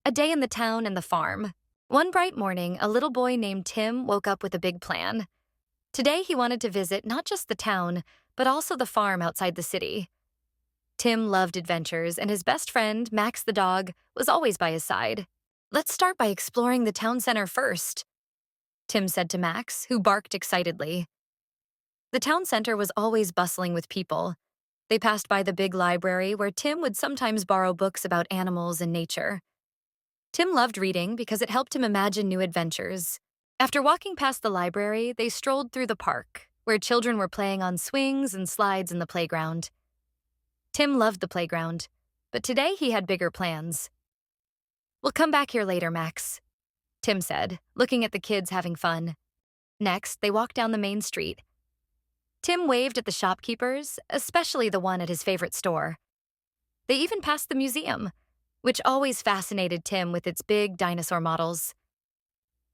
A day in the town and the farm. One bright morning, a little boy named Tim woke up with a big plan. Today he wanted to visit not just the town, but also the farm outside the city. Tim loved adventures, and his best friend, Max the dog, was always by his side. "Let's start by exploring the town center first," Tim said to Max, who barked excitedly. The town center was always bustling with people. They passed by the big library where Tim would sometimes borrow books about animals and nature. Tim loved reading because it helped him imagine new adventures. After walking past the library, they strolled through the park, where children were playing on swings and slides in the playground. Tim loved the playground, but today he had bigger plans. "We'll come back here later, Max," Tim said, looking at the kids having fun. Next, they walked down the main street. Tim waved at the shopkeepers, especially the one at his favorite store. They even passed the museum, which always fascinated Tim with its big dinosaur models.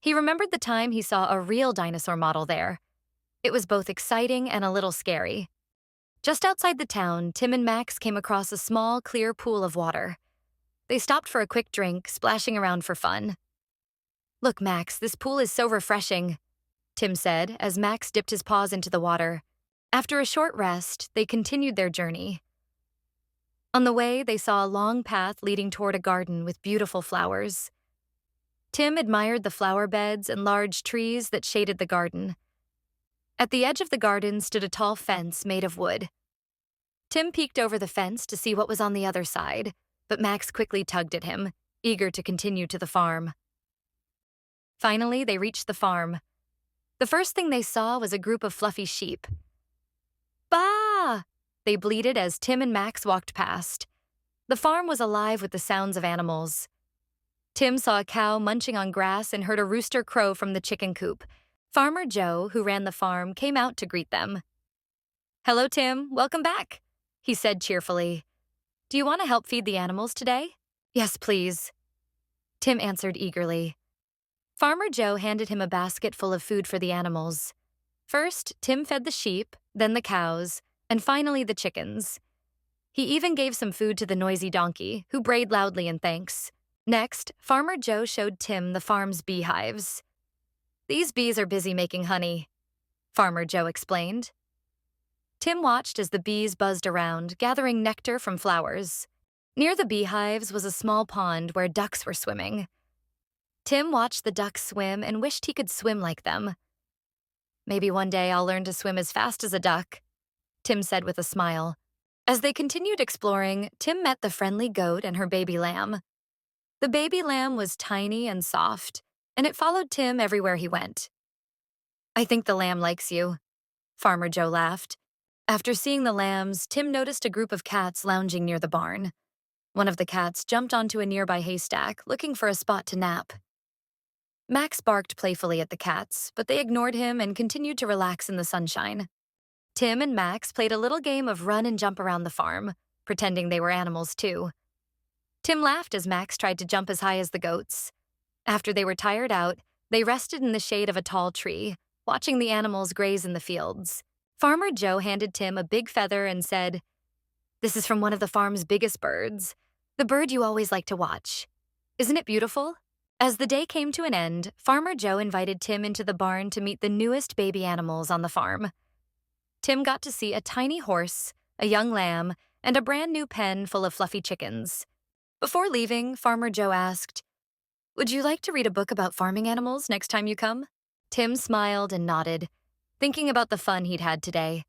He remembered the time he saw a real dinosaur model there. It was both exciting and a little scary. Just outside the town, Tim and Max came across a small, clear pool of water. They stopped for a quick drink, splashing around for fun. "Look, Max, this pool is so refreshing," Tim said as Max dipped his paws into the water. After a short rest, they continued their journey. On the way, they saw a long path leading toward a garden with beautiful flowers. Tim admired the flower beds and large trees that shaded the garden. At the edge of the garden stood a tall fence made of wood. Tim peeked over the fence to see what was on the other side, but Max quickly tugged at him, eager to continue to the farm. Finally, they reached the farm. The first thing they saw was a group of fluffy sheep. "Baa!" they bleated as Tim and Max walked past. The farm was alive with the sounds of animals. Tim saw a cow munching on grass and heard a rooster crow from the chicken coop. Farmer Joe, who ran the farm, came out to greet them. "Hello, Tim. Welcome back," he said cheerfully. "Do you want to help feed the animals today?" "Yes, please," Tim answered eagerly. Farmer Joe handed him a basket full of food for the animals. First, Tim fed the sheep, then the cows, and finally the chickens. He even gave some food to the noisy donkey, who brayed loudly in thanks. Next, Farmer Joe showed Tim the farm's beehives. "These bees are busy making honey," Farmer Joe explained. Tim watched as the bees buzzed around, gathering nectar from flowers. Near the beehives was a small pond where ducks were swimming. Tim watched the ducks swim and wished he could swim like them. "Maybe one day I'll learn to swim as fast as a duck," Tim said with a smile. As they continued exploring, Tim met the friendly goat and her baby lamb. The baby lamb was tiny and soft, and it followed Tim everywhere he went. "I think the lamb likes you," Farmer Joe laughed. After seeing the lambs, Tim noticed a group of cats lounging near the barn. One of the cats jumped onto a nearby haystack, looking for a spot to nap. Max barked playfully at the cats, but they ignored him and continued to relax in the sunshine. Tim and Max played a little game of run and jump around the farm, pretending they were animals too. Tim laughed as Max tried to jump as high as the goats. After they were tired out, they rested in the shade of a tall tree, watching the animals graze in the fields. Farmer Joe handed Tim a big feather and said, "This is from one of the farm's biggest birds, the bird you always like to watch. Isn't it beautiful?" As the day came to an end, Farmer Joe invited Tim into the barn to meet the newest baby animals on the farm. Tim got to see a tiny horse, a young lamb, and a brand new pen full of fluffy chickens. Before leaving, Farmer Joe asked, "Would you like to read a book about farming animals next time you come?" Tim smiled and nodded, thinking about the fun he'd had today.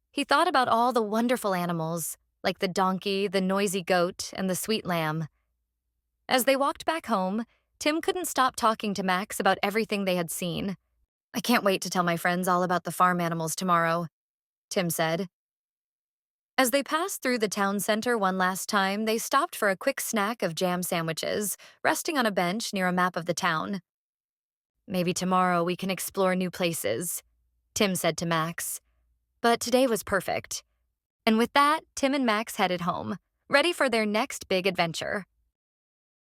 He thought about all the wonderful animals, like the donkey, the noisy goat, and the sweet lamb. As they walked back home, Tim couldn't stop talking to Max about everything they had seen. "I can't wait to tell my friends all about the farm animals tomorrow," Tim said. As they passed through the town center one last time, they stopped for a quick snack of jam sandwiches, resting on a bench near a map of the town. "Maybe tomorrow we can explore new places," Tim said to Max. But today was perfect. And with that, Tim and Max headed home, ready for their next big adventure.